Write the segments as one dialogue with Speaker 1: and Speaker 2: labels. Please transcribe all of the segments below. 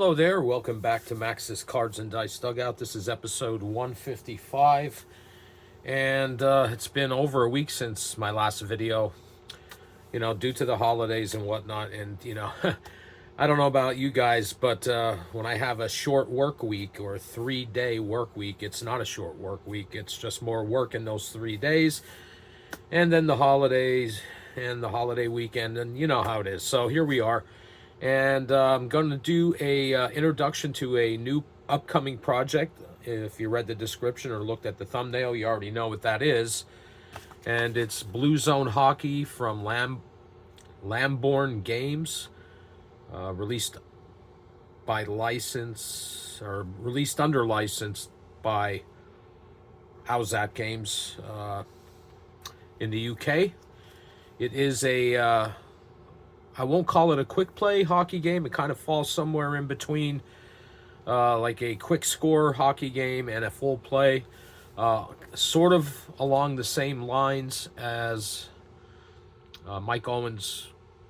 Speaker 1: Hello there, welcome back to Max's Cards and Dice Dugout. This is episode 155, and it's been over a week since my last video, due to the holidays and whatnot. And, I don't know about you guys, but when I have a short work week or a 3-day work week, it's not a short work week. It's just more work in those 3 days, and then the holidays and the holiday weekend, and you know how it is. So here we are. And I'm going to do a introduction to a new upcoming project. If you read the description or looked at the thumbnail, you already know what that is. And it's Blue Zone Hockey from Lambourne Games, released by license, or released under license by Owzat Games in the UK. It is a I won't call it a quick play hockey game. It kind of falls somewhere in between like a quick score hockey game and a full play. Sort of along the same lines as Mike Owen's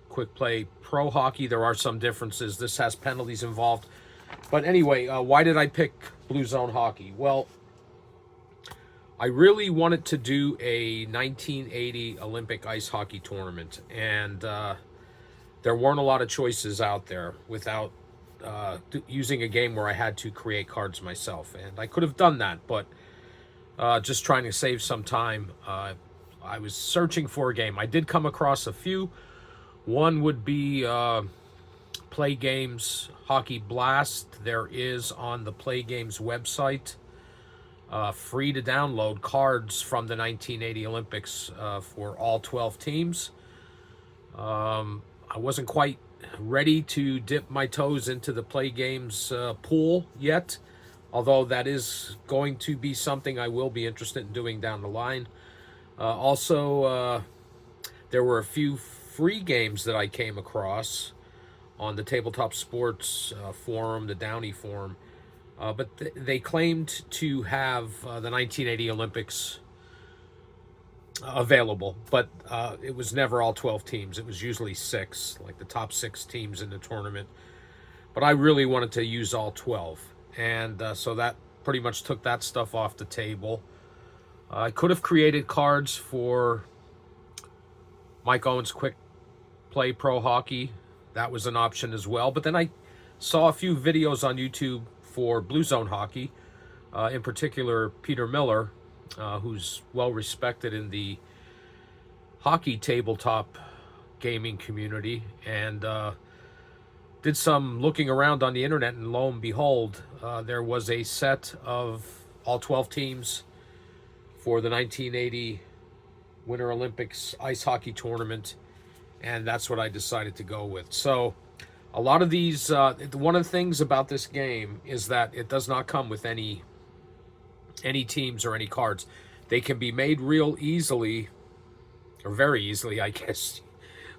Speaker 1: quick play pro hockey. There are some differences. This has penalties involved. But anyway, why did I pick Blue Zone Hockey? Well, I really wanted to do a 1980 Olympic ice hockey tournament. And there weren't a lot of choices out there without using a game where I had to create cards myself. And I could have done that, but just trying to save some time, I was searching for a game. I did come across a few. One would be Play Games Hockey Blast. There is on the Play Games website free to download cards from the 1980 Olympics for all 12 teams. I wasn't quite ready to dip my toes into the Play Games pool yet, although that is going to be something I will be interested in doing down the line. Also, there were a few free games that I came across on the Tabletop Sports forum, the Downey forum, but they claimed to have the 1980 Olympics available, but it was never all 12 teams. It was usually 6, like the top 6 teams in the tournament. But I really wanted to use all 12, and so that pretty much took that stuff off the table. I could have created cards for Mike Owen's Quick Play Pro Hockey. That was an option as well. But then I saw a few videos on YouTube for Blue Zone Hockey, in particular Peter Miller, who's well respected in the hockey tabletop gaming community, and did some looking around on the internet, and lo and behold, there was a set of all 12 teams for the 1980 Winter Olympics ice hockey tournament, and that's what I decided to go with. So a lot of these, one of the things about this game is that it does not come with any teams or any cards. They can be made real easily, or very easily, I guess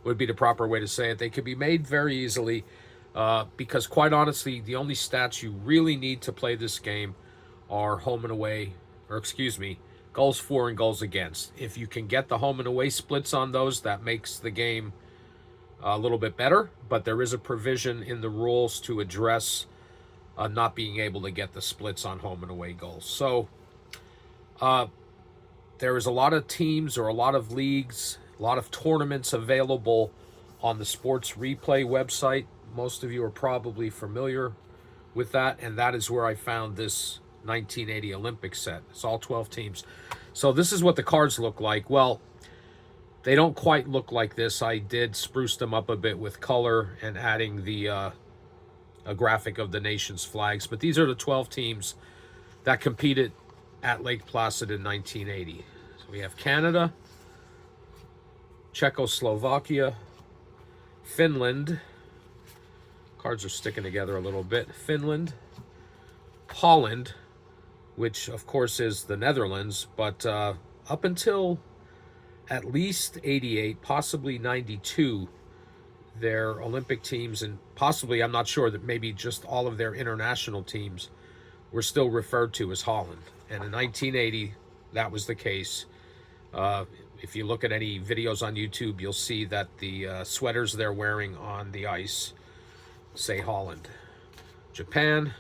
Speaker 1: would be the proper way to say it. They can be made very easily because, quite honestly, the only stats you really need to play this game are home and away, or excuse me, goals for and goals against. If you can get the home and away splits on those, that makes the game a little bit better, but there is a provision in the rules to address not being able to get the splits on home and away goals. So there is a lot of teams or a lot of leagues, a lot of tournaments available on the Sports Replay website. Most of you are probably familiar with that, and that is where I found this 1980 Olympic set. It's all 12 teams. So this is what the cards look like. Well, they don't quite look like this. I did spruce them up a bit with color and adding the a graphic of the nation's flags. But these are the 12 teams that competed at Lake Placid in 1980. So we have Canada, Czechoslovakia, Finland. Cards are sticking together a little bit. Finland, Holland, which of course is the Netherlands, but up until at least 88, possibly 92, their Olympic teams, and possibly, I'm not sure, that maybe just all of their international teams were still referred to as Holland. And in 1980, that was the case. If you look at any videos on YouTube, you'll see that the sweaters they're wearing on the ice say Holland. Japan,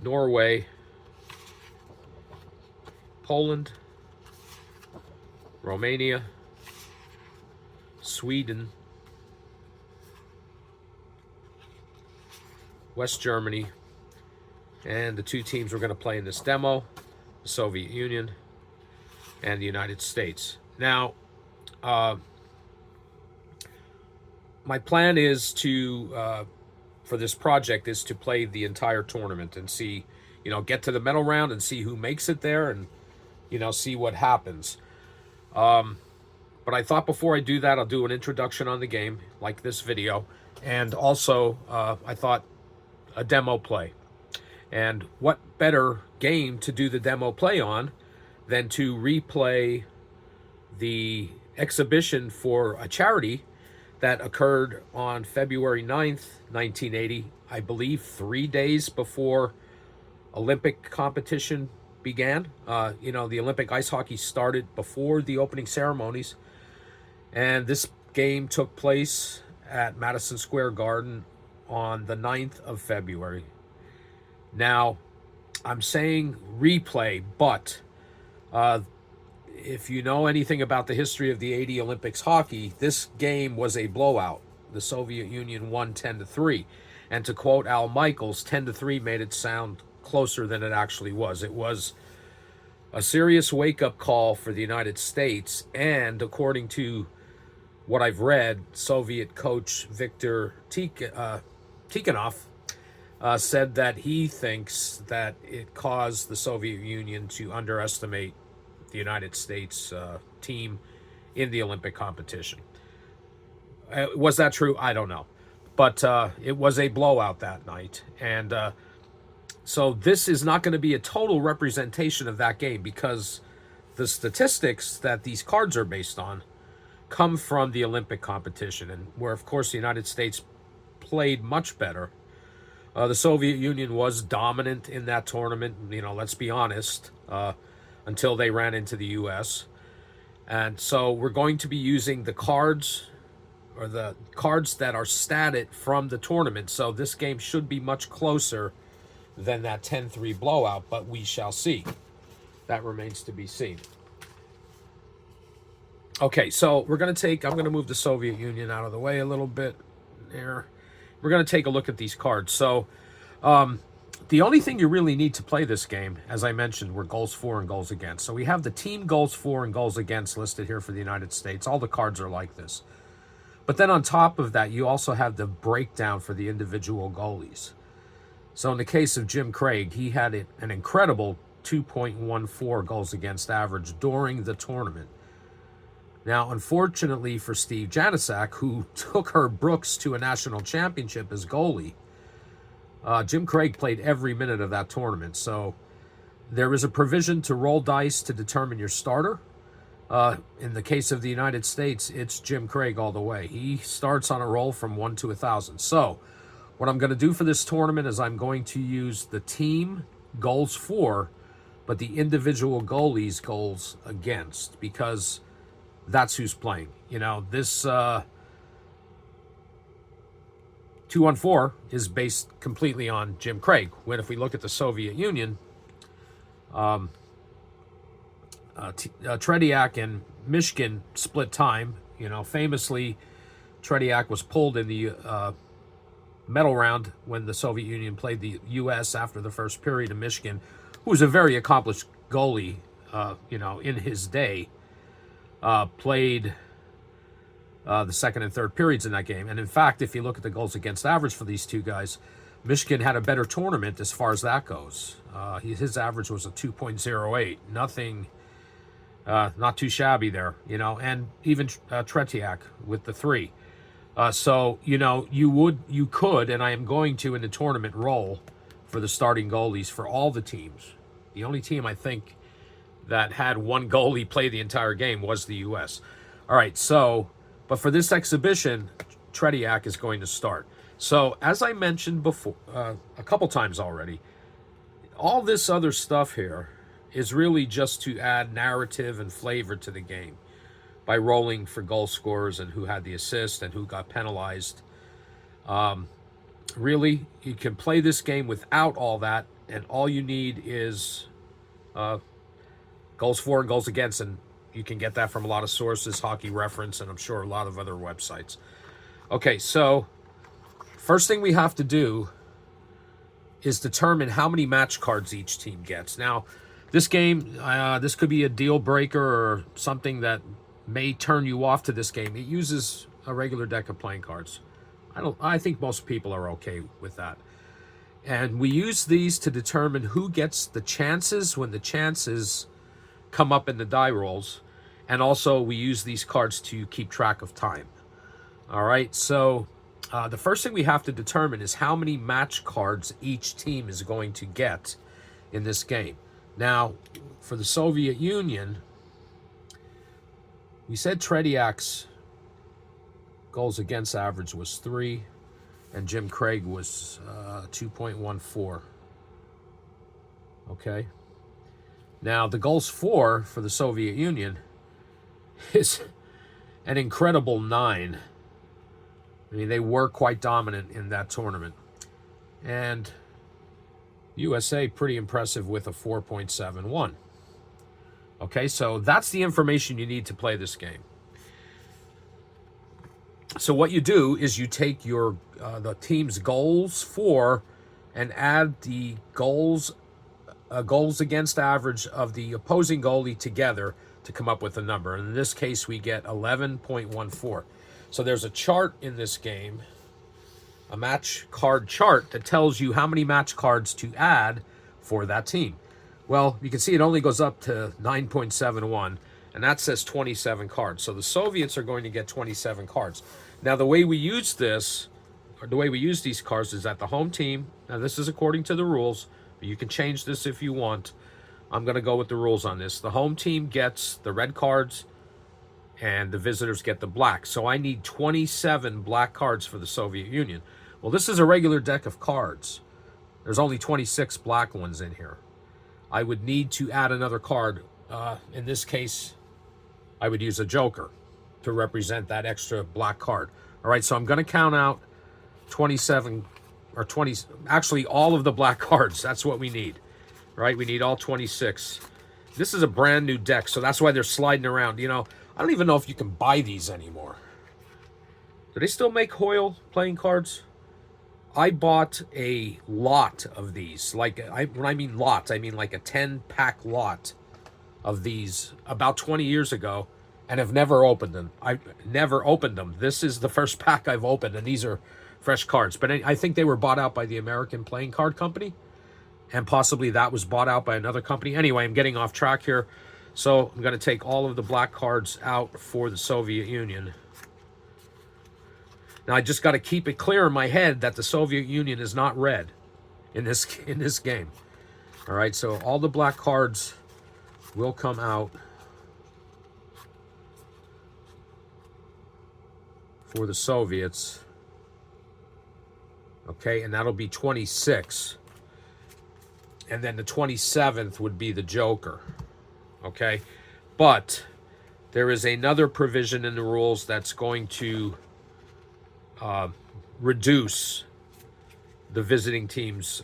Speaker 1: Norway, Poland, Romania, Sweden, West Germany, and the two teams we're going to play in this demo, the Soviet Union and the United States. Now, my plan is to, for this project, is to play the entire tournament and see, get to the medal round and see who makes it there and, see what happens. But I thought before I do that, I'll do an introduction on the game, like this video. And also, I thought a demo play. And what better game to do the demo play on than to replay the exhibition for a charity that occurred on February 9th, 1980, I believe 3 days before Olympic competition began. The Olympic ice hockey started before the opening ceremonies. And this game took place at Madison Square Garden on the 9th of February. Now, I'm saying replay, but if you know anything about the history of the 80 Olympics hockey, this game was a blowout. The Soviet Union won 10-3. And to quote Al Michaels, 10-3 made it sound closer than it actually was. It was a serious wake-up call for the United States, and according to what I've read, Soviet coach Viktor Tikhonov said that he thinks that it caused the Soviet Union to underestimate the United States team in the Olympic competition. Was that true? I don't know. But it was a blowout that night. And so this is not going to be a total representation of that game, because the statistics that these cards are based on come from the Olympic competition, and where, of course, the United States played much better. The Soviet Union was dominant in that tournament, let's be honest, until they ran into the URS. And so we're going to be using the cards, or the cards that are statted from the tournament. So this game should be much closer than that 10-3 blowout, but we shall see. That remains to be seen. Okay, so I'm going to move the Soviet Union out of the way a little bit there. We're going to take a look at these cards. So the only thing you really need to play this game, as I mentioned, were goals for and goals against. So we have the team goals for and goals against listed here for the United States. All the cards are like this. But then on top of that, you also have the breakdown for the individual goalies. So in the case of Jim Craig, he had an incredible 2.14 goals against average during the tournament. Now, unfortunately for Steve Janicek, who took Herb Brooks to a national championship as goalie, Jim Craig played every minute of that tournament. So there is a provision to roll dice to determine your starter. In the case of the United States, it's Jim Craig all the way. He starts on a roll from 1 to 1,000. So what I'm going to do for this tournament is I'm going to use the team goals for, but the individual goalies goals against, because that's who's playing. This 2-on-4 is based completely on Jim Craig. When if we look at the Soviet Union, Tretiak and Mishkin split time. Famously, Tretiak was pulled in the medal round when the Soviet Union played the U.S. after the first period. And Mishkin, who was a very accomplished goalie, in his day, played the second and third periods in that game. And in fact, if you look at the goals against average for these two guys, Mishkin had a better tournament as far as that goes. His average was a 2.08. Nothing, not too shabby there, and even Tretiak with the 3. So, you could, and I am going to in the tournament, roll for the starting goalies for all the teams. The only team I think that had one goalie play the entire game was the U.S. All right, so, but for this exhibition, Tretiak is going to start. So, as I mentioned before, a couple times already, all this other stuff here is really just to add narrative and flavor to the game by rolling for goal scorers and who had the assist and who got penalized. really, you can play this game without all that, and all you need is goals for and goals against, and you can get that from a lot of sources, Hockey Reference, and I'm sure a lot of other websites. Okay, so first thing we have to do is determine how many match cards each team gets. Now, this game, this could be a deal breaker or something that may turn you off to this game. It uses a regular deck of playing cards. I think most people are okay with that. And we use these to determine who gets the chances when the chances come up in the die rolls. And also we use these cards to keep track of time. All right, so the first thing we have to determine is how many match cards each team is going to get in this game. Now, for the Soviet Union, we said Tretiak's goals against average was 3, and Jim Craig was 2.14. Okay. Now, the goals for the Soviet Union is an incredible 9. I mean, they were quite dominant in that tournament. And USA, pretty impressive with a 4.71. Okay, so that's the information you need to play this game. So what you do is you take your the team's goals for and add the goals against average of the opposing goalie together to come up with a number. And in this case, we get 11.14. So there's a chart in this game, a match card chart that tells you how many match cards to add for that team. Well, you can see it only goes up to 9.71, and that says 27 cards. So the Soviets are going to get 27 cards. Now, the way we use this, or the way we use these cards, is that the home team, now this is according to the rules, but you can change this if you want. I'm going to go with the rules on this. The home team gets the red cards, and the visitors get the black. So I need 27 black cards for the Soviet Union. Well, this is a regular deck of cards. There's only 26 black ones in here. I would need to add another card. In this case, I would use a joker to represent that extra black card. All right, so I'm going to count out 27 or 20, actually all of the black cards. That's what we need, right? We need all 26. This is a brand new deck, so that's why they're sliding around. You know, I don't even know if you can buy these anymore. Do they still make Hoyle playing cards? I bought a lot of these. When I mean lot, I mean like a 10-pack lot of these about 20 years ago, and have never opened them. I've never opened them. This is the first pack I've opened, and these are fresh cards. But I think they were bought out by the American Playing Card Company, and possibly that was bought out by another company. Anyway, I'm getting off track here. So I'm going to take all of the black cards out for the Soviet Union. Now, I just got to keep it clear in my head that the Soviet Union is not red in this game. All right, so all the black cards will come out for the Soviets. Okay, and that'll be 26. And then the 27th would be the joker. Okay, but there is another provision in the rules that's going to reduce the visiting team's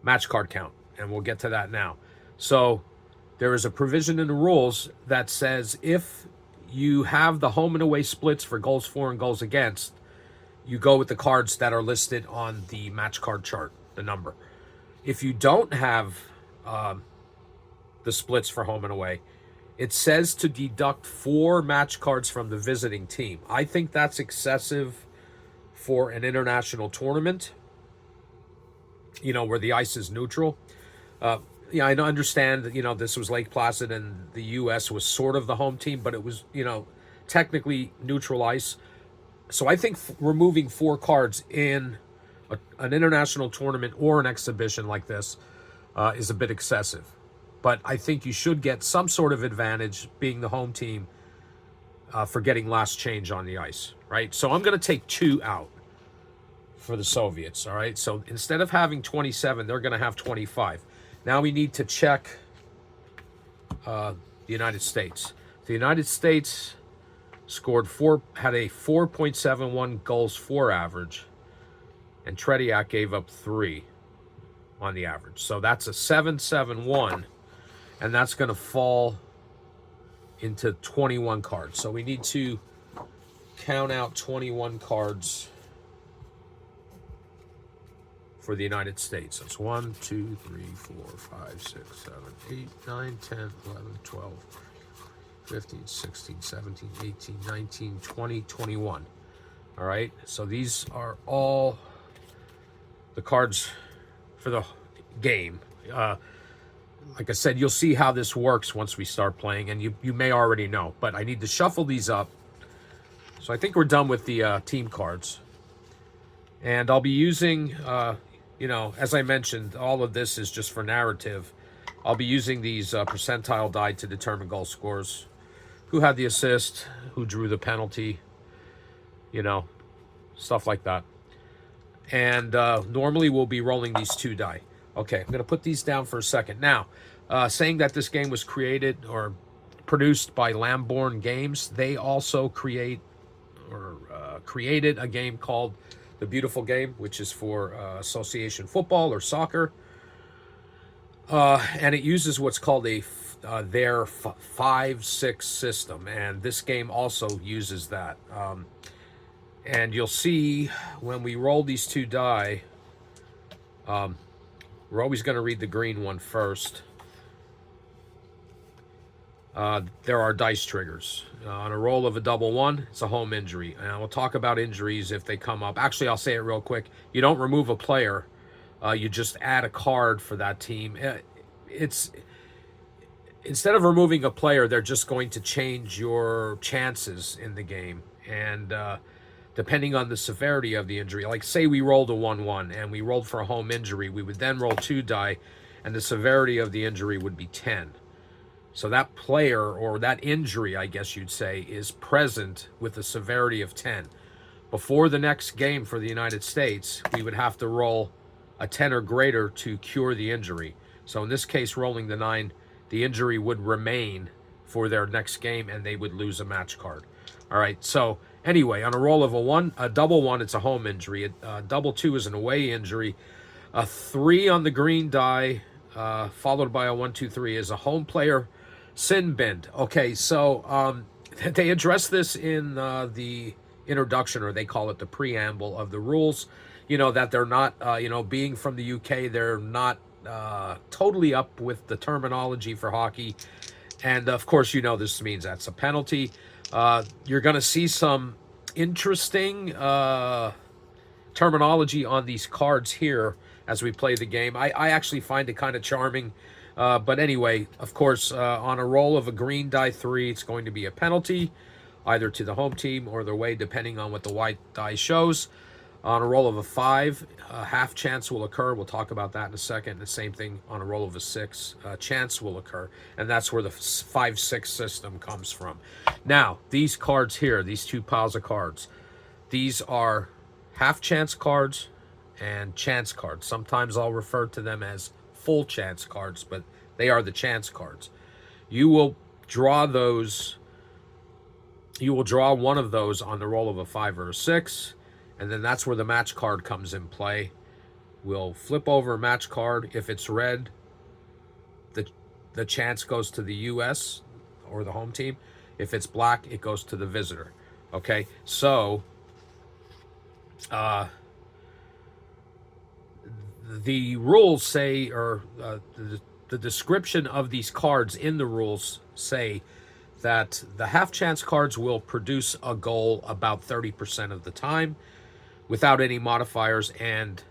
Speaker 1: match card count, and we'll get to that now. So there is a provision in the rules that says if you have the home and away splits for goals for and goals against, you go with the cards that are listed on the match card chart, the number. If you don't have the splits for home and away, it says to deduct 4 match cards from the visiting team. I think that's excessive for an international tournament, you know, where the ice is neutral. Yeah, I understand that, you know, this was Lake Placid and the U.S. was sort of the home team, but it was, you know, technically neutral ice. So I think removing 4 cards in an international tournament or an exhibition like this is a bit excessive. But I think you should get some sort of advantage being the home team for getting last change on the ice, right? So I'm going to take 2 out for the Soviets, all right? So instead of having 27, they're going to have 25. Now we need to check the United States. The United States had a 4.71 goals for average, and Tretiak gave up 3 on the average. So that's a 7.71, and that's going to fall into 21 cards. So we need to count out 21 cards for the United States. So it's 1, 2, 3, 4, 5, 6, 7, 8, 9, 10, 11, 12, 15, 16, 17, 18, 19, 20, 21. All right, so these are all the cards for the game. Like I said, you'll see how this works once we start playing, and you may already know, but I need to shuffle these up. So I think we're done with the team cards. And I'll be using, as I mentioned, all of this is just for narrative. I'll be using these percentile die to determine goal scores. Who had the assist, who drew the penalty, stuff like that. And normally we'll be rolling these 2 die. Okay, I'm going to put these down for a second. Now, saying that this game was created or produced by Lambourne Games, they also created a game called The Beautiful Game, which is for association football or soccer. And it uses what's called their 5-6 system, and this game also uses that. And you'll see when we roll these 2 die, we're always going to read the green one first. There are dice triggers. On a roll of a double 1, it's a home injury. And we'll talk about injuries if they come up. Actually, I'll say it real quick. You don't remove a player. You just add a card for that team. Instead of removing a player, they're just going to change your chances in the game. And depending on the severity of the injury, like say we rolled a 1-1 and we rolled for a home injury, we would then roll 2 die, and the severity of the injury would be 10. So that player, or that injury, I guess you'd say, is present with a severity of 10. Before the next game for the United States, we would have to roll a 10 or greater to cure the injury. So in this case, rolling the 9, the injury would remain for their next game, and they would lose a match card. All right, so anyway, on a roll of a double 1, it's a home injury. A double 2 is an away injury. A 3 on the green die, followed by a 1, 2, 3, is a home player sin bend. Okay, so they address this in the introduction, or they call it the preamble of the rules. That they're not, being from the UK, they're not totally up with the terminology for hockey. And of course, this means that's a penalty. You're going to see some interesting terminology on these cards here as we play the game. I actually find it kind of charming. But anyway, of course, on a roll of a green die 3, it's going to be a penalty, either to the home team or the away, depending on what the white die shows. On a roll of a 5, a half chance will occur. We'll talk about that in a second. The same thing on a roll of a 6, chance will occur. And that's where the 5-6 system comes from. Now, these cards here, these 2 piles of cards, these are half chance cards and chance cards. Sometimes I'll refer to them as full chance cards, but they are the chance cards. You will draw those. You will draw one of those on the roll of a 5 or a 6, and then that's where the match card comes in play. We'll flip over a match card. If it's red, the chance goes to the US or the home team. If it's black, it goes to the visitor. Okay, so the rules say, or the description of these cards in the rules say that the half chance cards will produce a goal about 30% of the time without any modifiers, and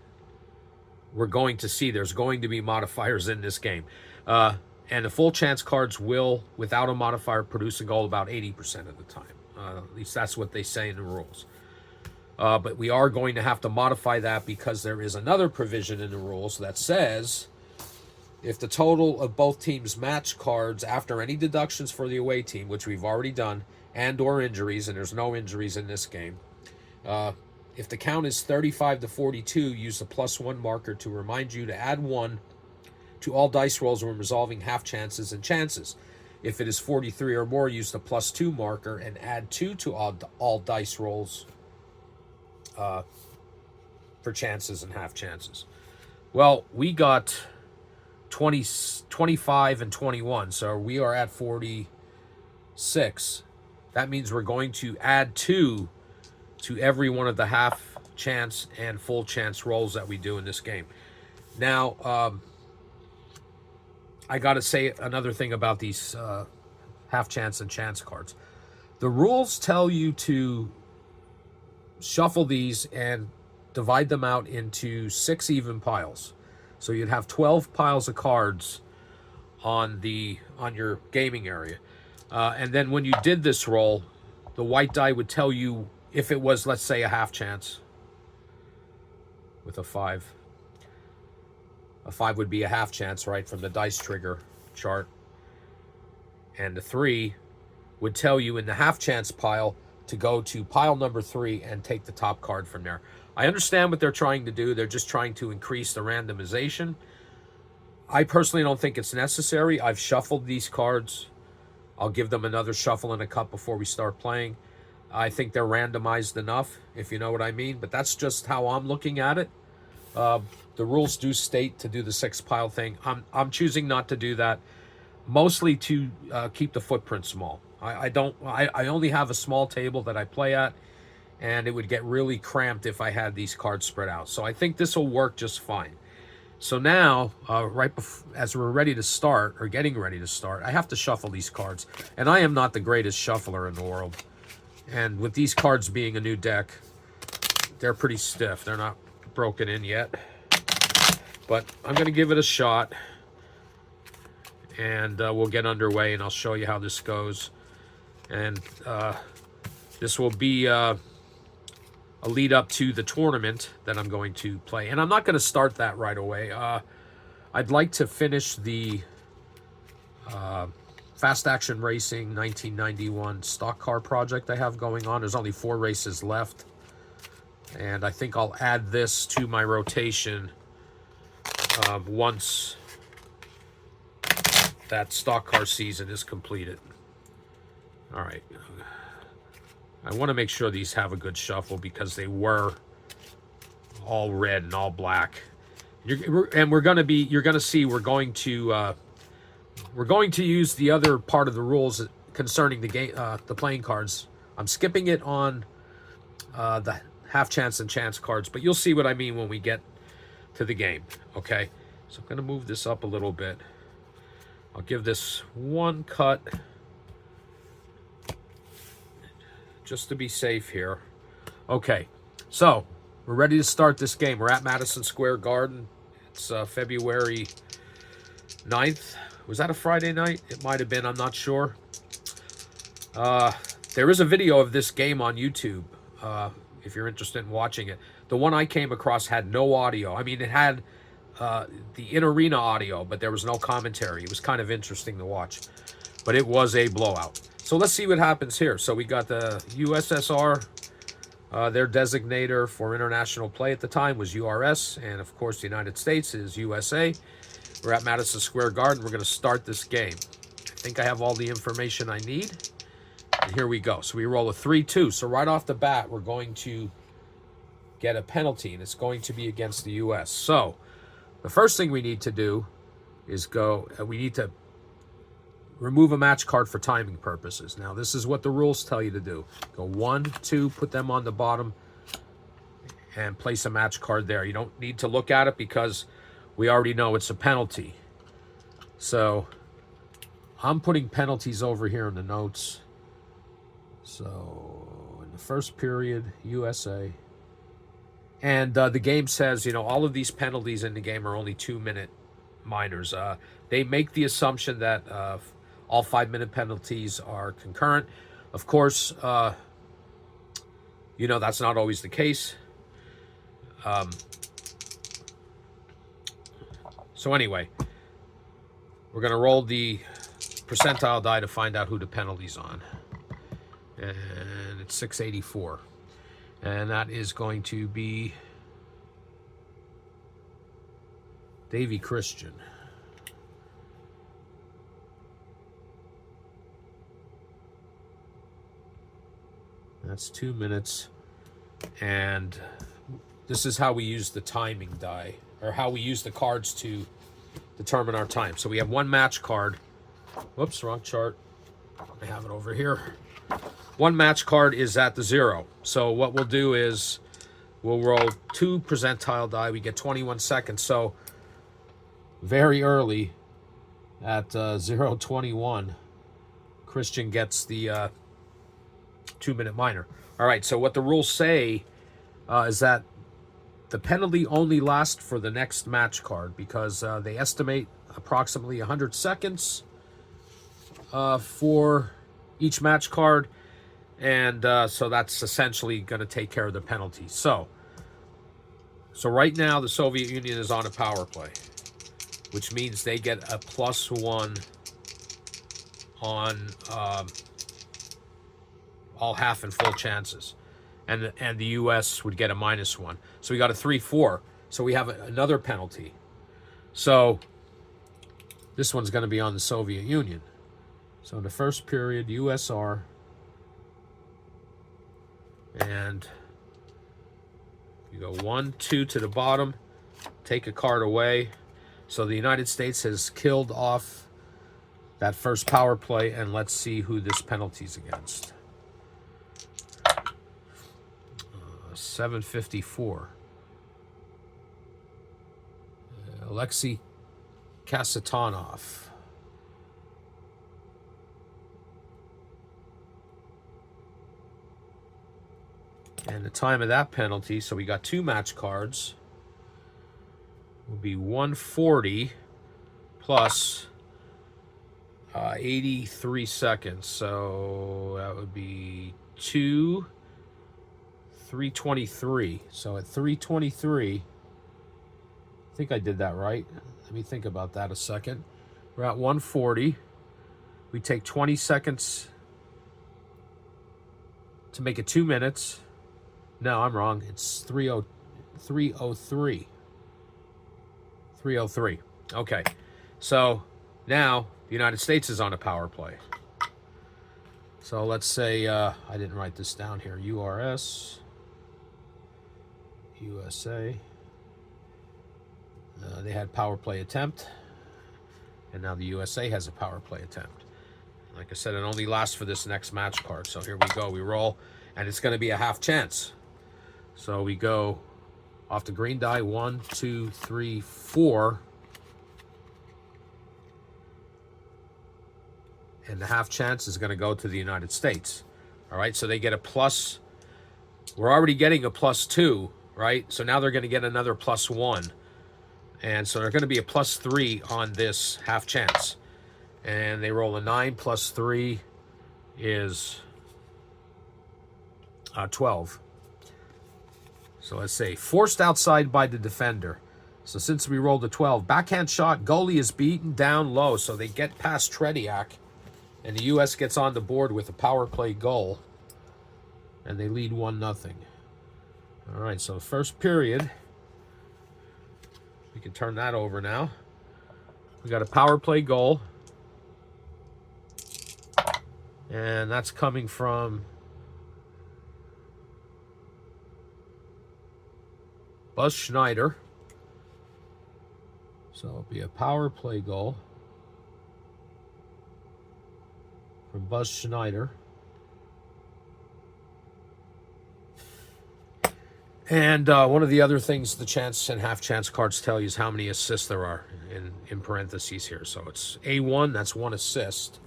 Speaker 1: we're going to see there's going to be modifiers in this game. And the full chance cards will, without a modifier, produce a goal about 80% of the time. At least that's what they say in the rules. But we are going to have to modify that because there is another provision in the rules that says if the total of both teams' match cards after any deductions for the away team, which we've already done, and or injuries, and there's no injuries in this game, if the count is 35 to 42, use the +1 marker to remind you to add 1 to all dice rolls when resolving half chances and chances. If it is 43 or more, use the +2 marker and add 2 to all dice rolls for chances and half chances. Well, we got 20, 25, and 21, so we are at 46. That means we're going to add 2 to every one of the half chance and full chance rolls that we do in this game. Now, I got to say another thing about these half chance and chance cards. The rules tell you to shuffle these and divide them out into 6 even piles. So you'd have 12 piles of cards on your gaming area. And then when you did this roll, the white die would tell you if it was, let's say, a half chance with a 5. A 5 would be a half chance, right, from the dice trigger chart. And the 3 would tell you in the half chance pile to go to pile number 3 and take the top card from there. I understand what they're trying to do. They're just trying to increase the randomization. I personally don't think it's necessary. I've shuffled these cards. I'll give them another shuffle and a cut before we start playing. I think they're randomized enough, if you know what I mean. But that's just how I'm looking at it. The rules do state to do the 6 pile thing. I'm choosing not to do that, mostly to keep the footprint small. I only have a small table that I play at, and it would get really cramped if I had these cards spread out. So I think this will work just fine. So now, as we're ready to start, or getting ready to start, I have to shuffle these cards. And I am not the greatest shuffler in the world. And with these cards being a new deck, they're pretty stiff. They're not broken in yet. But I'm going to give it a shot. And we'll get underway, and I'll show you how this goes. And this will be a lead up to the tournament that I'm going to play. And I'm not going to start that right away. I'd like to finish the Fast Action Racing 1991 stock car project I have going on. There's only 4 races left. And I think I'll add this to my rotation once that stock car season is completed. All right. I want to make sure these have a good shuffle because they were all red and all black. And you're going to see we're going to use the other part of the rules concerning the game, the playing cards. I'm skipping it on the half chance and chance cards, but you'll see what I mean when we get to the game. Okay, so I'm going to move this up a little bit. I'll give this one cut just to be safe here. Okay, so we're ready to start this game. We're at Madison Square Garden. It's February 9th. Was that a Friday night? It might have been. I'm not sure. There is a video of this game on YouTube if you're interested in watching it. The one I came across had no audio. I mean, it had the in-arena audio, but there was no commentary. It was kind of interesting to watch, but it was a blowout. So let's see what happens here. So we got the USSR. Their designator for international play at the time was URS, and of course the United States is USA. We're at Madison Square Garden. We're going to start this game. I think I have all the information I need. And here we go. So we roll a 3-2. So right off the bat, we're going to get a penalty, and it's going to be against the U.S. So the first thing we need to do is we need to remove a match card for timing purposes. Now, this is what the rules tell you to do. Go 1, 2, put them on the bottom, and place a match card there. You don't need to look at it because we already know it's a penalty. So I'm putting penalties over here in the notes. So in the first period, USA. And the game says, all of these penalties in the game are only 2-minute minors. They make the assumption that all 5-minute penalties are concurrent. Of course, that's not always the case. So anyway, we're going to roll the percentile die to find out who the penalty's on. And it's 684. And that is going to be Davy Christian. That's 2 minutes. And this is how we use the timing die, or how we use the cards to determine our time. So we have one match card. Whoops, wrong chart. I have it over here. One match card is at the 0. So what we'll do is we'll roll 2 percentile die. We get 21 seconds. So very early at 0:21, Christian gets the 2-minute minor. All right, so what the rules say is that the penalty only lasts for the next match card, because they estimate approximately 100 seconds for each match card, and so that's essentially going to take care of the penalty. So right now the Soviet Union is on a power play, which means they get a +1 on all half and full chances, and the U.S. would get a -1. So we got a 3-4. So we have another penalty. So this one's going to be on the Soviet Union. So in the first period, USR, and you go 1-2 to the bottom, take a card away. So the United States has killed off that first power play, and let's see who this penalty's against. 754. Alexei Kasatonov. And the time of that penalty, so we got 2 match cards, will be 140 plus 83 seconds. So that would be 323. So at 323, I think I did that right. Let me think about that a second. We're at 140. We take 20 seconds to make it 2 minutes. No, I'm wrong. It's 303. 303. Okay. So now the United States is on a power play. So let's say, I didn't write this down here. URS. USA. They had power play attempt, and now the USA has a power play attempt. Like I said, it only lasts for this next match card. So here we go. We roll, and it's going to be a half chance. So we go off the green die, 1, 2, 3, 4. And the half chance is going to go to the United States. All right, so they get a plus. We're already getting a +2, right? So now they're going to get another +1. And so they're going to be a +3 on this half chance. And they roll a 9 plus 3 is 12. So let's say forced outside by the defender. So since we rolled a 12, backhand shot, goalie is beaten down low. So they get past Tretiak, and the U.S. gets on the board with a power play goal, and they lead 1-0. All right, so first period, we can turn that over now. We got a power play goal, and that's coming from Buzz Schneider. So it'll be a power play goal from Buzz Schneider. And one of the other things the chance and half chance cards tell you is how many assists there are in parentheses here. So it's A1, that's 1 assist.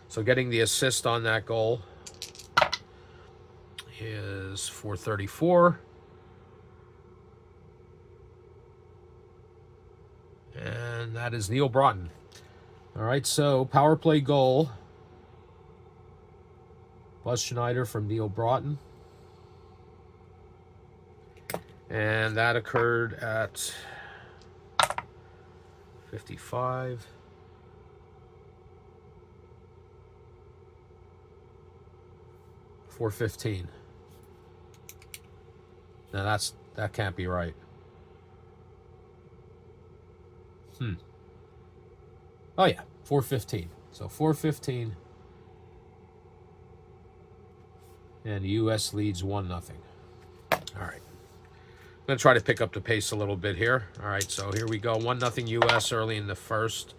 Speaker 1: So getting the assist on that goal is 434. And that is Neil Broughton. All right, so power play goal. Buzz Schneider from Neil Broughton. And that occurred at 55. .415. Now that can't be right. Oh yeah, 415. So 415. And the U.S. leads 1-0. All right. I'm going to try to pick up the pace a little bit here. All right, so here we go. 1-0 U.S. early in the first.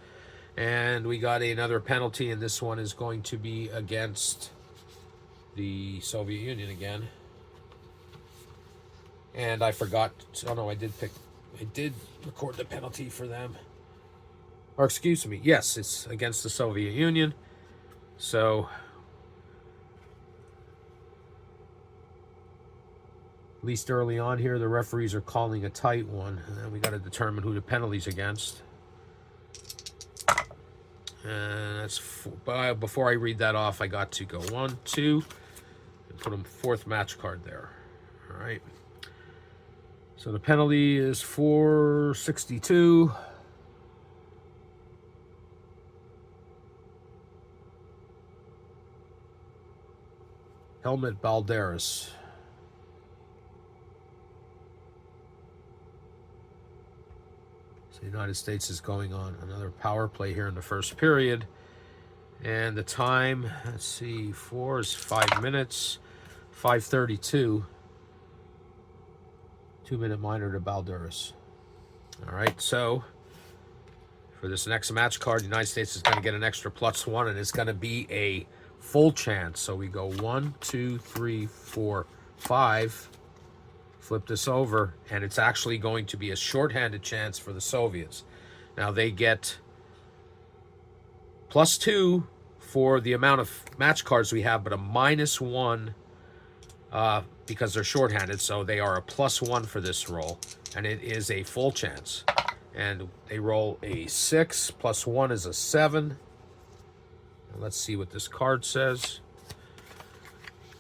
Speaker 1: And we got another penalty, and this one is going to be against the Soviet Union again. And I forgot. Oh, no, I did record the penalty for them. Or excuse me. Yes, it's against the Soviet Union. So at least early on here, the referees are calling a tight one. And then we got to determine who the penalty's against. And that's before I read that off, I got to go 1, 2, and put a 4th match card there. All right. So the penalty is 462. Helmut Balderas. So the United States is going on another power play here in the first period. And the time, let's see, 4 is 5 minutes, 5:32. 2-minute minor to Balderas. All right, so for this next match card, the United States is going to get an extra +1, and it's going to be a full chance. So we go 1, 2, 3, 4, 5. Flip this over, and it's actually going to be a shorthanded chance for the Soviets. Now they get +2 for the amount of match cards we have, but a -1 because they're shorthanded, so they are a +1 for this roll, and it is a full chance. And they roll a 6, +1 is a 7. And let's see what this card says.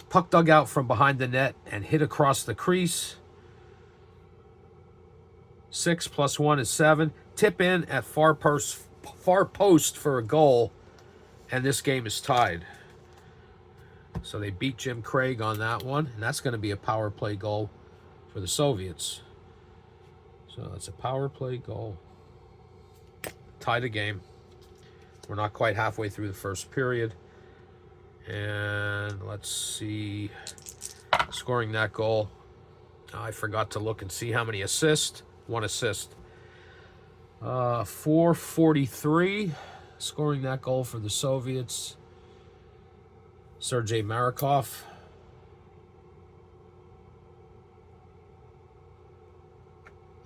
Speaker 1: Puck dug out from behind the net and hit across the crease. 6 +1 is 7. Tip in at far post for a goal, and this game is tied. So they beat Jim Craig on that one, and that's going to be a power play goal for the Soviets. So it's a power play goal. Tie the game. We're not quite halfway through the first period. And let's see, scoring that goal. I forgot to look and see how many assists. 1 assist. 443, scoring that goal for the Soviets. Sergei Marikov.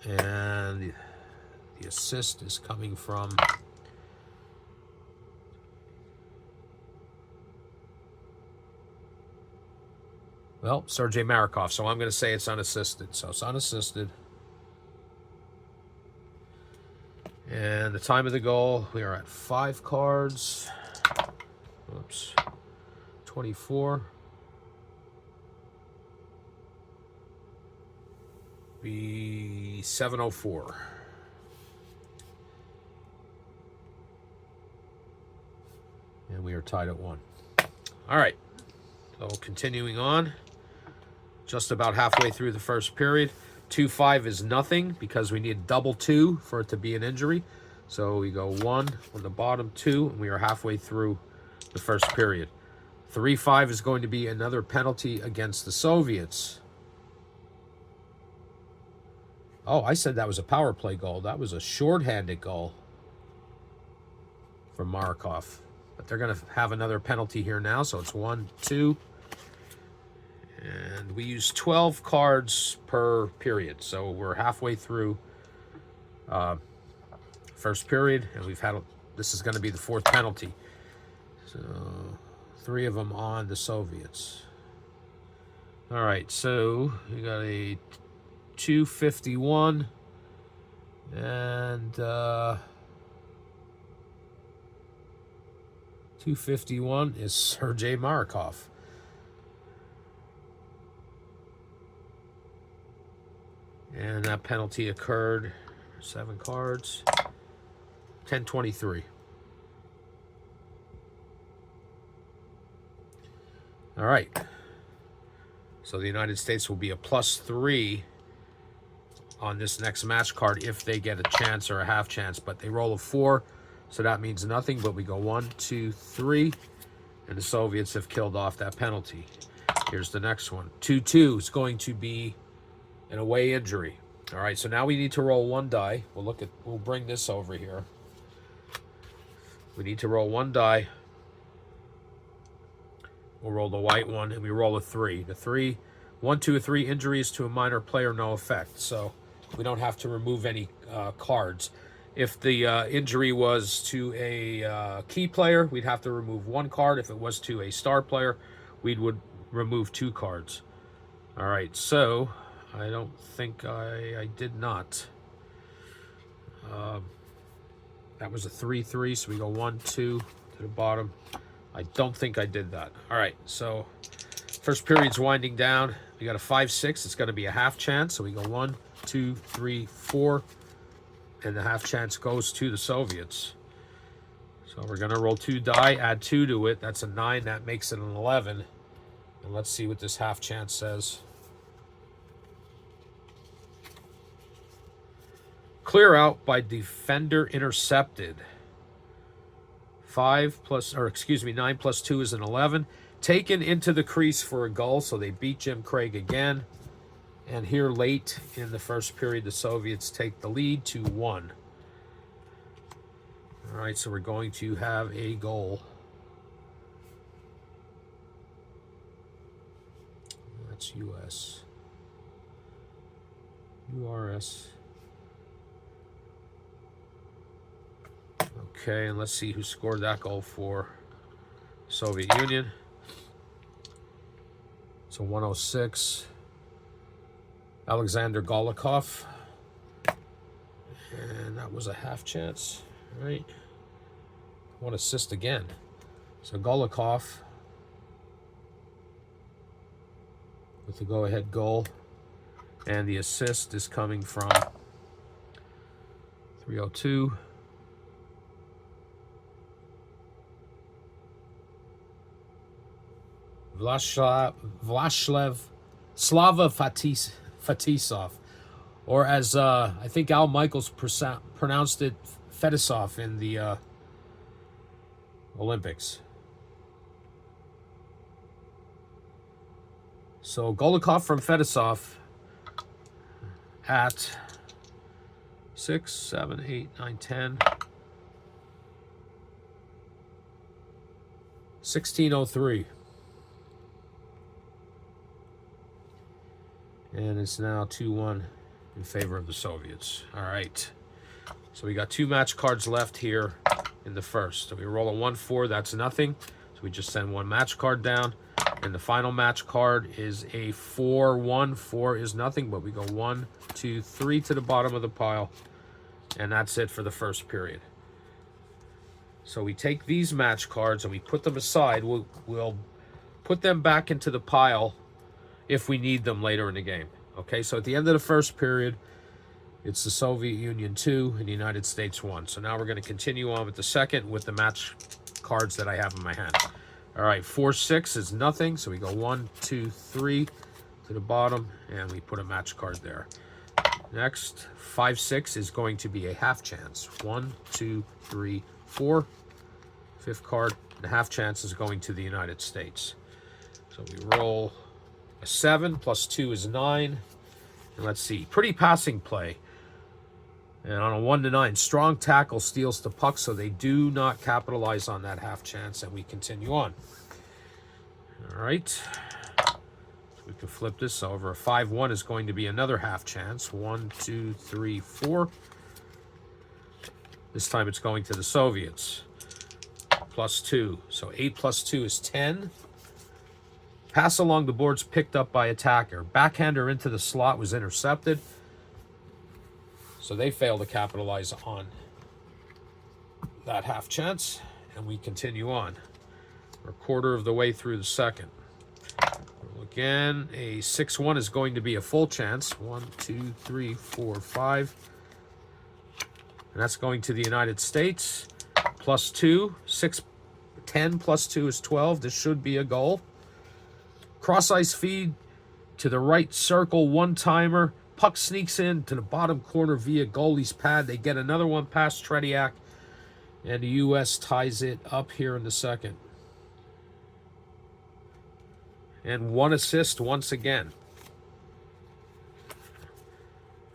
Speaker 1: And the assist is coming from Sergei Marikov. So I'm going to say it's unassisted. So it's unassisted. And the time of the goal, we are at 5 cards. Oops. 24. Be 7:04. And we are tied at 1. All right. So continuing on. Just about halfway through the first period. 2-5 is nothing because we need double 2 for it to be an injury. So we go 1 on the bottom, 2, and we are halfway through the first period. 3-5 is going to be another penalty against the Soviets. Oh, I said that was a power play goal. That was a shorthanded goal from Marikov. But they're going to have another penalty here now, so it's 1, 2. And we use 12 cards per period. So we're halfway through first period, and this is going to be the 4th penalty. So 3 of them on the Soviets. All right, so we got a 251 and 251 is Sergei Marikov. And that penalty occurred, 7 cards, 10-23. All right. So the United States will be a +3 on this next match card if they get a chance or a half chance. But they roll a 4, so that means nothing. But we go 1, 2, 3, and the Soviets have killed off that penalty. Here's the next one. 2-2 is going to be an away injury. All right, so now we need to roll one die. We'll bring this over here. We need to roll one die. We'll roll the white one, and we roll a 3. The 3, 1, 2, or 3 injuries to a minor player, no effect. So we don't have to remove any cards. If the injury was to a key player, we'd have to remove 1 card. If it was to a star player, we would remove 2 cards. All right, so I don't think I did not. That was a 3-3, so we go 1, 2 to the bottom. I don't think I did that. All right, so first period's winding down. We got a 5-6. It's going to be a half chance. So we go 1, 2, 3, 4. And the half chance goes to the Soviets. So we're going to roll 2 die, add 2 to it. That's a 9. That makes it an 11. And let's see what this half chance says. Clear out by defender intercepted. 9 plus 2 is an 11. Taken into the crease for a goal, so they beat Jim Craig again. And here late in the first period, the Soviets take the lead 2-1. All right, so we're going to have a goal. That's US. URS. Okay, and let's see who scored that goal for Soviet Union. So 106. Alexander Golikov. And that was a half chance, right? One assist again. So Golikov with the go-ahead goal. And the assist is coming from 302. Slava Fetisov, or as I think Al Michaels pronounced it, Fetisov in the Olympics. So Golikov from Fetisov at 6, 7, 8, 9, 10. 1603. And it's now 2-1 in favor of the Soviets. All right. So we got 2 match cards left here in the first. So we roll a 1-4. That's nothing. So we just send 1 match card down. And the final match card is a 4-1. 4 is nothing, but we go 1, 2, 3 to the bottom of the pile. And that's it for the first period. So we take these match cards and we put them aside. We'll put them back into the pile if we need them later in the game. Okay, so at the end of the first period, it's the Soviet Union 2 and the United States 1. So now we're going to continue on with the second with the match cards that I have in my hand. All right, 4-6 is nothing. So we go 1, 2, 3 to the bottom, and we put a match card there. Next, 5-6 is going to be a half chance. 1, 2, 3, 4. 5th card, the half chance is going to the United States. So we roll a 7 plus 2 is 9. And let's see, pretty passing play. And on a 1-9, strong tackle steals the puck, so they do not capitalize on that half chance, and we continue on. All right. So we can flip this over. A 5-1 is going to be another half chance. 1, 2, 3, 4. This time it's going to the Soviets. Plus 2. So 8 plus 2 is 10. Pass along the boards picked up by attacker. Backhander into the slot was intercepted. So they fail to capitalize on that half chance. And we continue on. We're a quarter of the way through the second. Again, a 6-1 is going to be a full chance. 1, 2, 3, 4, 5. And that's going to the United States. Plus 2. 10 plus 2 is 12. This should be a goal. Cross-ice feed to the right circle, one-timer. Puck sneaks in to the bottom corner via goalie's pad. They get another one past Tretiak, and the U.S. ties it up here in the second. and 1 assist once again.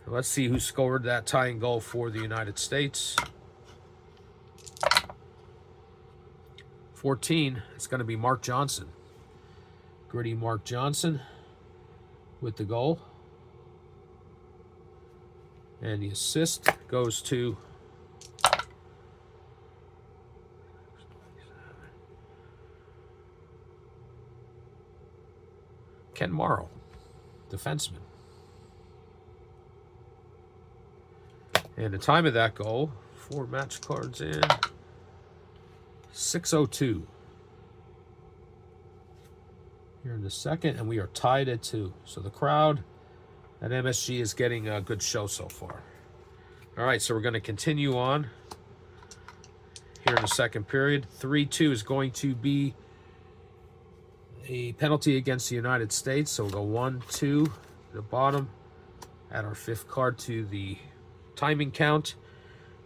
Speaker 1: Let's see who scored that tying goal for the United States. 14, it's going to be Mark Johnson. Gritty Mark Johnson with the goal. And the assist goes to Ken Morrow, defenseman. And the time of that goal, 4 match cards in, 6:02. Here in the second, and we are tied at 2. So the crowd at MSG is getting a good show so far. All right, so we're going to continue on here in the second period. 3-2 is going to be a penalty against the United States. So we'll go 1-2 to the bottom, add our 5th card to the timing count,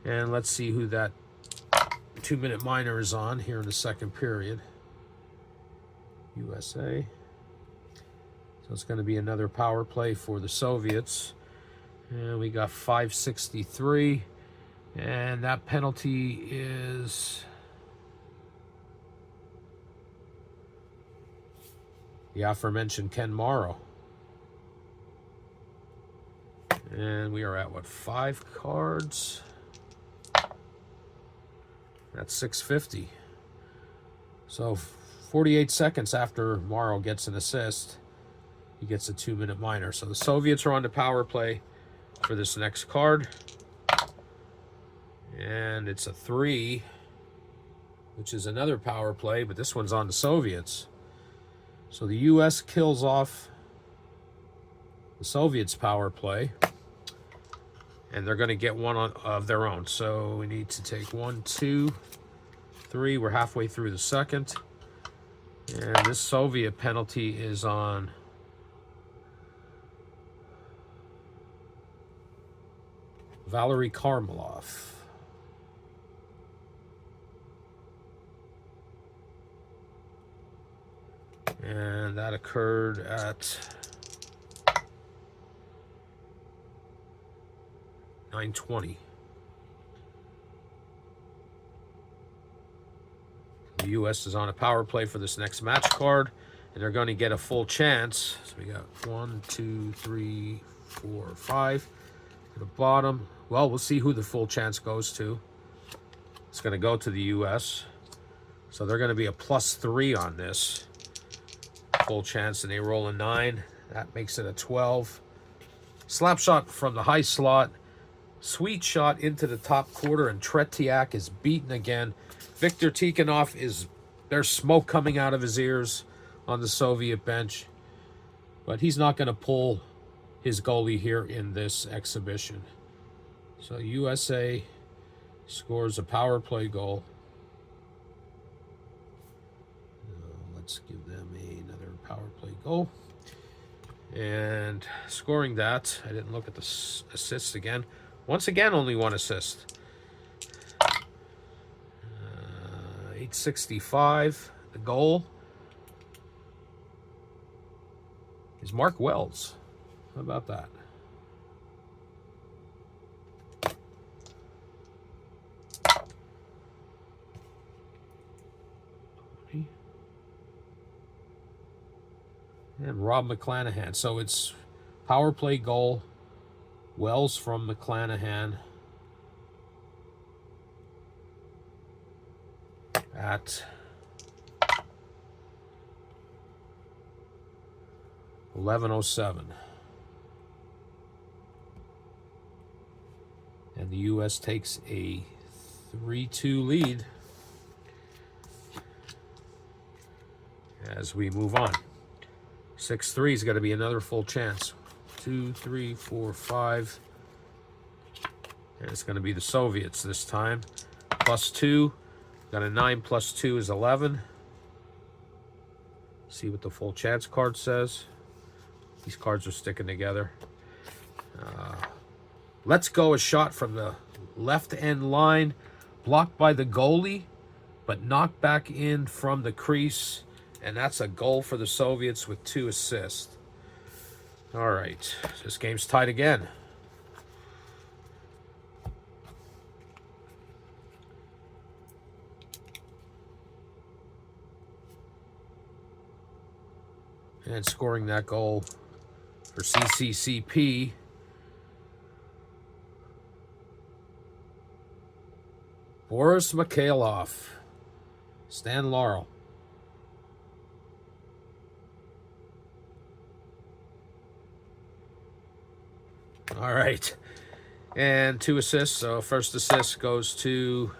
Speaker 1: and let's see who that 2-minute minor is on here in the second period. USA. So it's going to be another power play for the Soviets. And we got 5:63, and that penalty is the aforementioned Ken Morrow. And we are at, what, 5 cards? That's 6:50. So 48 seconds after Morrow gets an assist, he gets a 2-minute minor. So the Soviets are on the power play for this next card. And it's a 3, which is another power play, but this one's on the Soviets. So the U.S. kills off the Soviets' power play, and they're going to get one of their own. So we need to take 1, 2, 3. We're halfway through the second. And this Soviet penalty is on Valery Karmelov. And that occurred at 9:20. The U.S. is on a power play for this next match card, and they're going to get a full chance. So we got 1, 2, 3, 4, 5 to the bottom. Well, we'll see who the full chance goes to. It's going to go to the U.S. So they're going to be a +3 on this full chance, and they roll a 9. That makes it a 12. Slap shot from the high slot. Sweet shot into the top quarter, and Tretiak is beaten again. Viktor Tikhonov there's smoke coming out of his ears on the Soviet bench, but he's not going to pull his goalie here in this exhibition. So USA scores a power play goal. Let's give them another power play goal. And scoring that, I didn't look at the assists again. Once again, only 1 assist. 8:65. The goal is Mark Wells. How about that? And Rob McClanahan. So it's power play goal. Wells from McClanahan at 11:07. And the U.S. takes a 3-2 lead as we move on. 6-3 is going to be another full chance. 2, 3, 4, 5. And it's going to be the Soviets this time. +2. Got a 9 + 2 is 11. See what the full chance card says. These cards are sticking together. Let's Go, a shot from the left end line. Blocked by the goalie, but knocked back in from the crease. And that's a goal for the Soviets with 2 assists. All right, this game's tied again. And scoring that goal for CCCP, Boris Mikhailov, Stan Laurel. All right, and 2 assists. So first assist goes to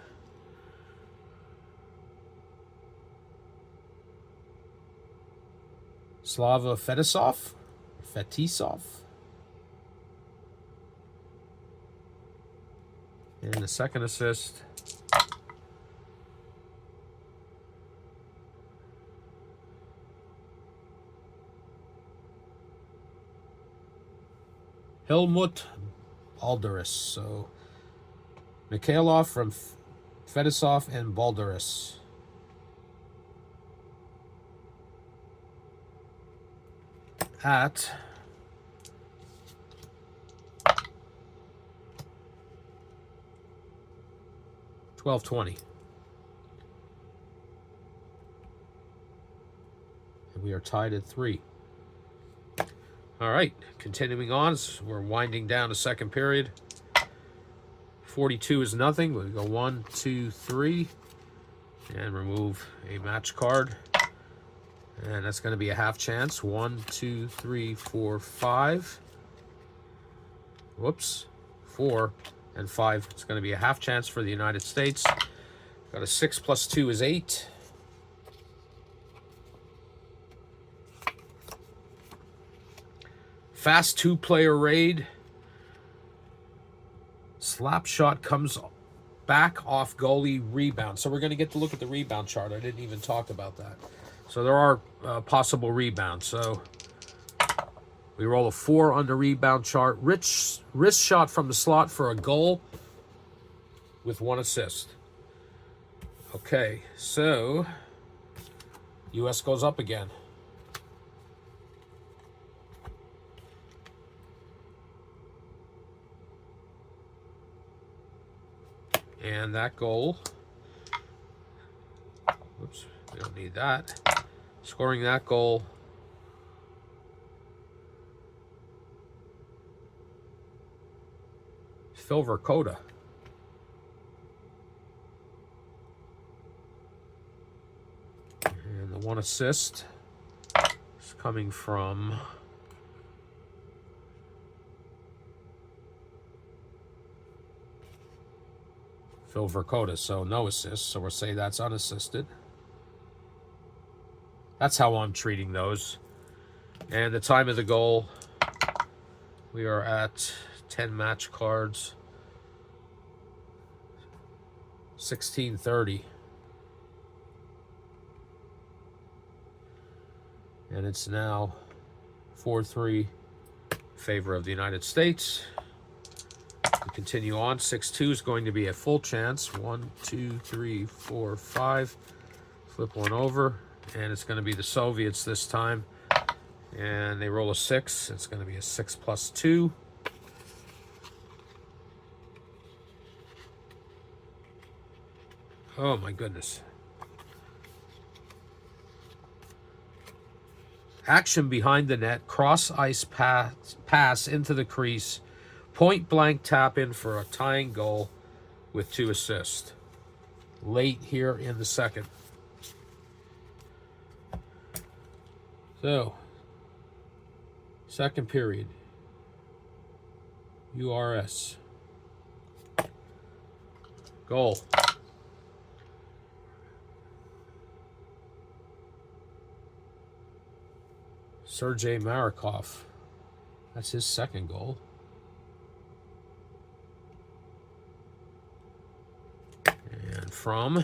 Speaker 1: Slava Fetisov. And the second assist Helmut Balderas. So Mikhailov from Fetisov and Balderas. At 12:20. And we are tied at 3. All right, continuing on. We're winding down the second period. 42 is nothing. We go 1, 2, 3, and remove a match card. And that's going to be a half chance. 1, 2, 3, 4, 5. Whoops. 4 and 5. It's going to be a half chance for the United States. Got a 6 plus 2 is 8. Fast 2-player raid. Slap shot comes back off goalie rebound. So we're going to get to look at the rebound chart. I didn't even talk about that. So there are possible rebounds. So we roll a 4 on the rebound chart. Wrist shot from the slot for a goal with 1 assist. Okay, so U.S. goes up again. And that goal, whoops, we don't need that. Scoring that goal, Phil Verkota. And the 1 assist is coming from Phil Verkota, so no assists, so we'll say that's unassisted. That's how I'm treating those. And the time of the goal, we are at 10 match cards, 16:30. And it's now 4-3 in favor of the United States. To continue on, 6-2 is going to be a full chance. 1, 2, 3, 4, 5. Flip 1 over, and it's going to be the Soviets this time. And they roll a 6. It's going to be a 6 plus 2. Oh my goodness. Action behind the net, cross ice pass into the crease, point blank tap in for a tying goal with 2 assists. Late here in the second. So, second period. URS. Goal. Sergei Marikov. That's his second goal. And from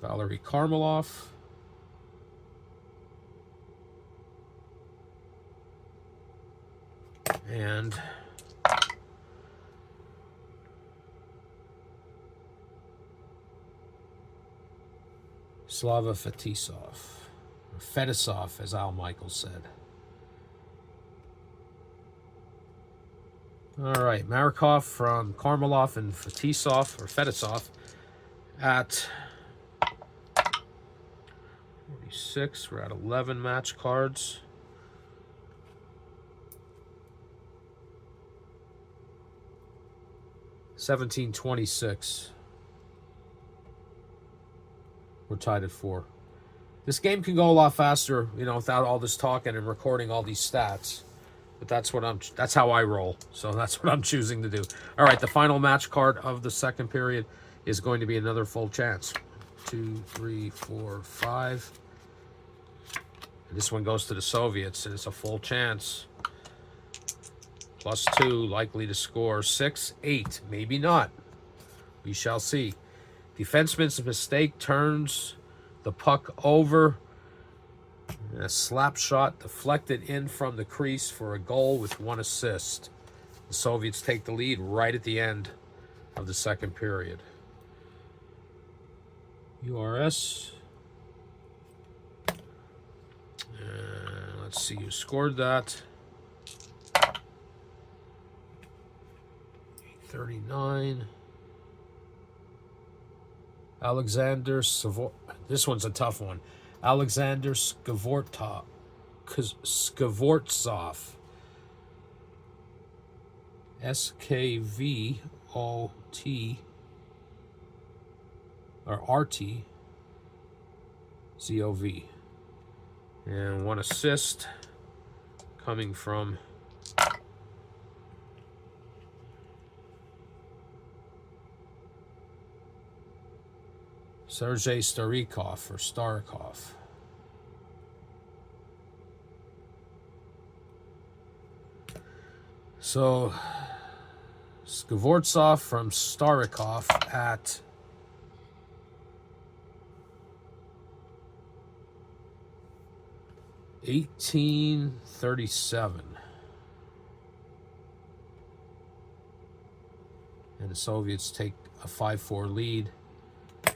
Speaker 1: Valery Karmelov. And Slava Fetisov, or Fetisov, as Al Michaels said. All right, Marikov from Karmelov and Fetisov at 46. We're at 11 match cards. $17.26. We're tied at 4. This game can go a lot faster, you know, without all this talking and recording all these stats. But that's how I roll. So that's what I'm choosing to do. All right, the final match card of the second period is going to be another full chance. 2, 3, 4, 5. And this one goes to the Soviets, and it's a full chance. +2, likely to score 6, 8. Maybe not. We shall see. Defenseman's mistake turns the puck over. And a slap shot deflected in from the crease for a goal with 1 assist. The Soviets take the lead right at the end of the second period. URS. And let's see who scored that. 39. Alexander Savor. This one's a tough one. Alexander Skvortsov. SKVOT or RTZOV. And 1 assist coming from Sergei Starikov or Starikov. So Skvortsov from Starikov at 18:37. And the Soviets take a 5-4 lead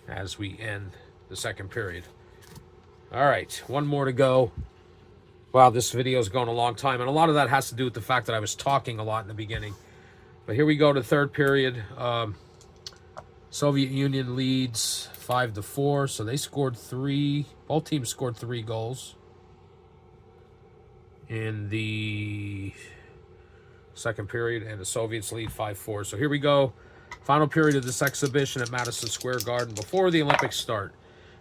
Speaker 1: as we end the second period. All right, one more to go. Wow, this video is going a long time, and a lot of that has to do with the fact that I was talking a lot in the beginning. But here we go to the third period. Soviet Union leads 5-4, so they scored 3. Both teams scored 3 goals in the second period, and the Soviets lead 5-4. So here we go. Final period of this exhibition at Madison Square Garden before the Olympics start.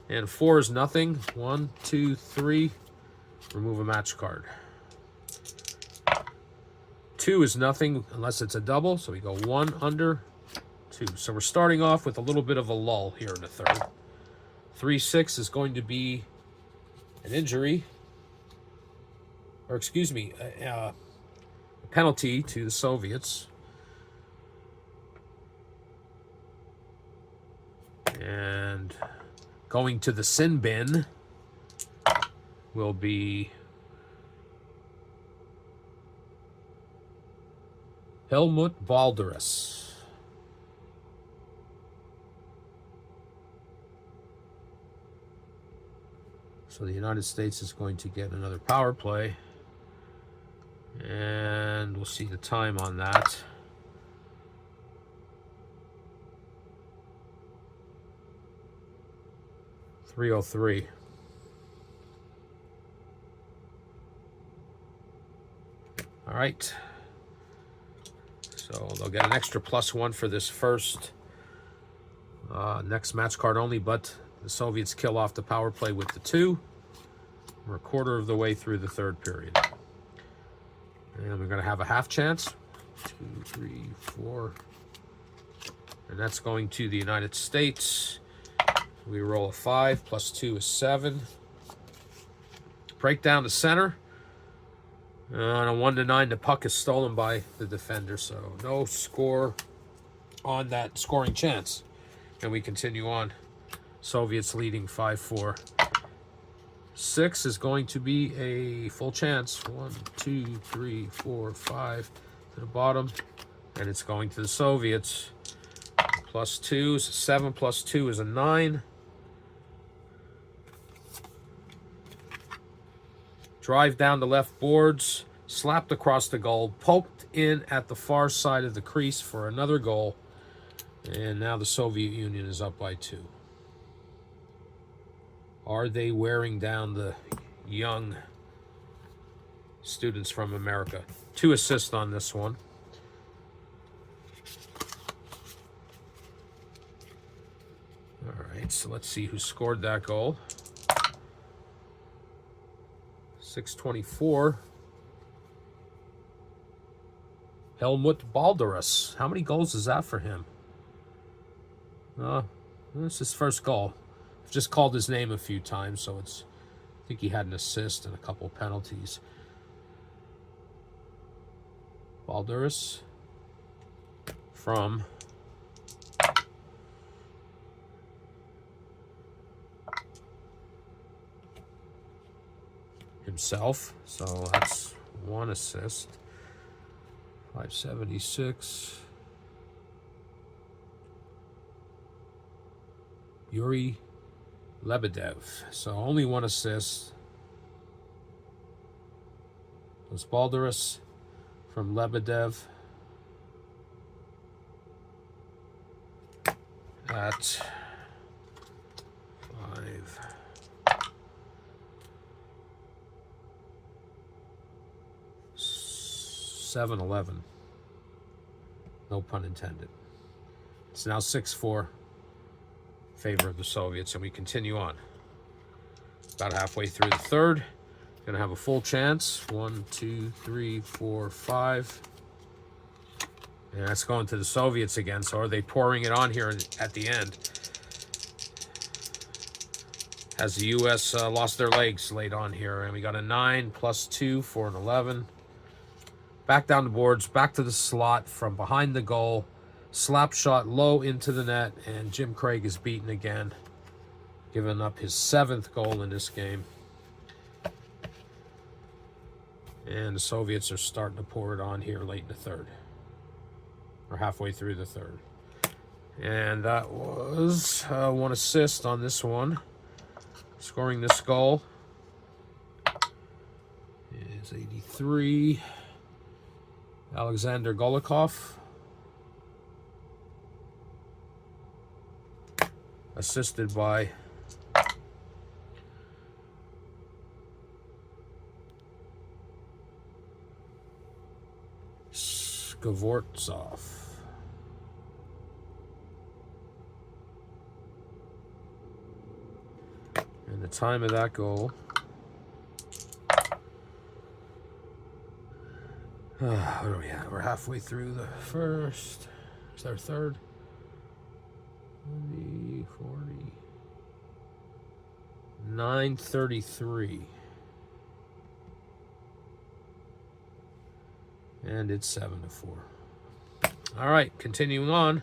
Speaker 1: And 4 is nothing. 1, 2, 3. Remove a match card. 2 is nothing unless it's a double. So we go 1 under 2. So we're starting off with a little bit of a lull here in the third. 3-6 is going to be an injury. Or excuse me, a penalty to the Soviets. And going to the sin bin will be Helmut Balderus. So the United States is going to get another power play. And we'll see the time on that. .303. All right. So they'll get an extra +1 for this first next match card only, but the Soviets kill off the power play with the 2. We're a quarter of the way through the third period. And we're going to have a half chance. 2, 3, 4. And that's going to the United States. We roll a 5, +2 is 7. Break down the center. On a 1-9, the puck is stolen by the defender, so no score on that scoring chance. And we continue on. Soviets leading 5-4. 6 is going to be a full chance. 1, 2, 3, 4, 5 to the bottom. And it's going to the Soviets. +2 is 7, +2 is a 9. Drive down the left boards, slapped across the goal, poked in at the far side of the crease for another goal. And now the Soviet Union is up by 2. Are they wearing down the young students from America? 2 assists on this one. All right, so let's see who scored that goal. 624. Helmut Balderus. How many goals is that for him? This is his first goal. I've just called his name a few times, so it's, I think he had an assist and a couple penalties. Balderus from himself, so that's 1 assist. 576. Yuri Lebedev, so only 1 assist. It's Balderus from Lebedev at 5. $7.11. No pun intended. It's now 6-4 favor of the Soviets, and we continue on. About halfway through the third. Gonna have a full chance. 1, 2, 3, 4, 5. And that's going to the Soviets again. So are they pouring it on here at the end? Has the U.S. lost their legs late on here? And we got a 9 plus 2 for an 11. Back down the boards, back to the slot from behind the goal. Slap shot low into the net, and Jim Craig is beaten again, giving up his 7th goal in this game. And the Soviets are starting to pour it on here late in the third, or halfway through the third. And that was 1 assist on this one. Scoring this goal is 83. Alexander Golikov. Assisted by Skvortsov. And the time of that goal, what are we at? We're halfway through the first. Is there a third? 20, 40, 9:33. And it's 7-4. All right, continuing on.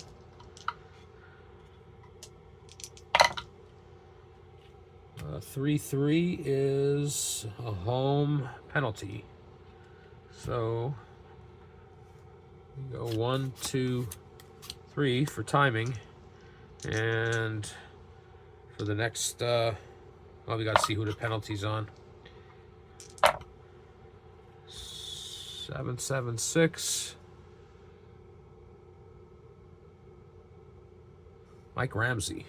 Speaker 1: 3-3 is a home penalty. So we go 1, 2, 3 for timing. And for the next, well, we got to see who the penalty's on. 7-7-6. Mike Ramsey.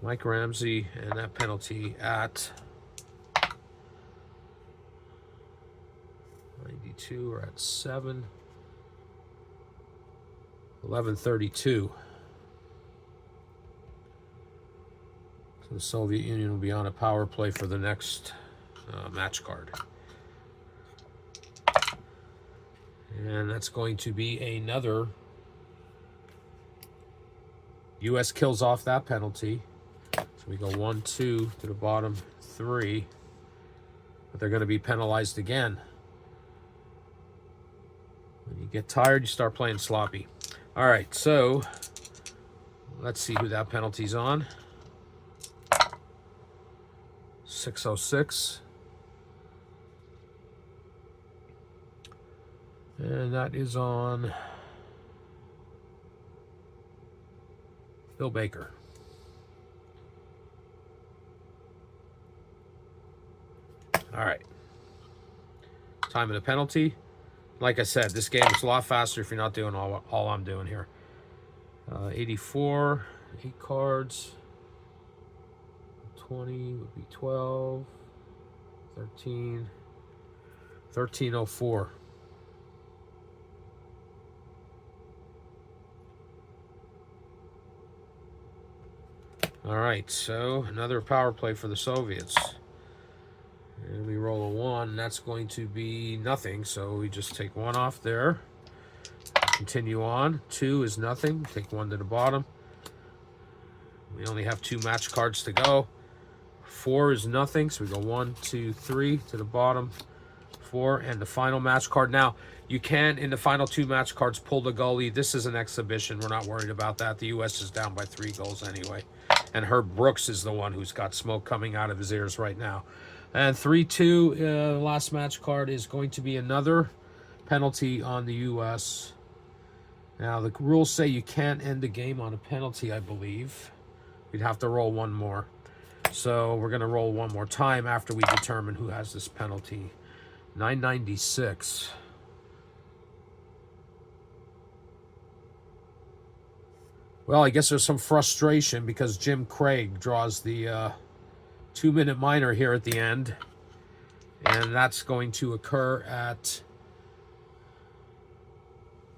Speaker 1: Mike Ramsey, and that penalty at 92. We're at 7. 11:32. So the Soviet Union will be on a power play for the next match card. And that's going to be another. U.S. kills off that penalty. So we go 1, 2 to the bottom, 3. But they're going to be penalized again. When you get tired, you start playing sloppy. All right, so let's see who that penalty's on. 6:06. And that is on Bill Baker. All right. Time of the penalty. Like I said, this game is a lot faster if you're not doing all I'm doing here. 84, 8 cards. 20 would be 12. 13. 1304. All right, so another power play for the Soviets. And we roll a 1, that's going to be nothing, so we just take 1 off there. Continue on. 2 is nothing, take 1 to the bottom. We only have 2 match cards to go. 4 is nothing, so we go 1, 2, 3 to the bottom. 4, and the final match card. Now, you can, in the final 2 match cards, pull the goalie. This is an exhibition. We're not worried about that. The U.S. is down by 3 goals anyway. And Herb Brooks is the one who's got smoke coming out of his ears right now. And 3-2, last match card is going to be another penalty on the U.S. Now, the rules say you can't end the game on a penalty, I believe. We'd have to roll 1 more. So we're going to roll 1 more time after we determine who has this penalty. 996. Well, I guess there's some frustration because Jim Craig draws the 2-minute minor here at the end. And that's going to occur at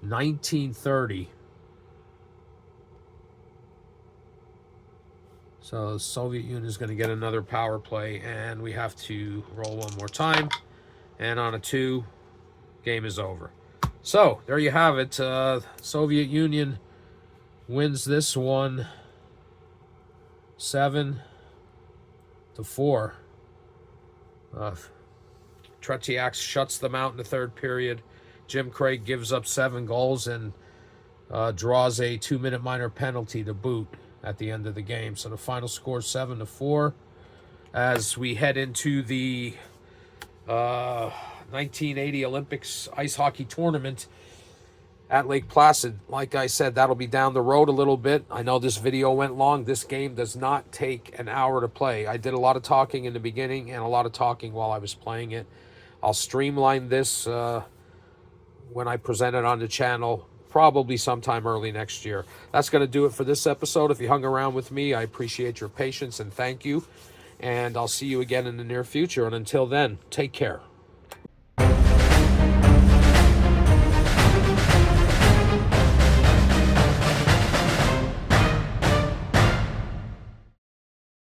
Speaker 1: 1930. So the Soviet Union is going to get another power play, and we have to roll 1 more time. And on a 2, game is over. So there you have it. Soviet Union wins this one 7-4. Tretiak shuts them out in the 3rd period. Jim Craig gives up 7 goals and draws a 2-minute minor penalty to boot at the end of the game. So the final score is 7-4 as we head into the 1980 Olympics ice hockey tournament at Lake Placid. Like I said, that'll be down the road a little bit. I know this video went long. This game does not take an hour to play. I did a lot of talking in the beginning and a lot of talking while I was playing it. I'll streamline this when I present it on the channel, probably sometime early next year. That's going to do it for this episode. If you hung around with me, I appreciate your patience and thank you. And I'll see you again in the near future. And until then, take care.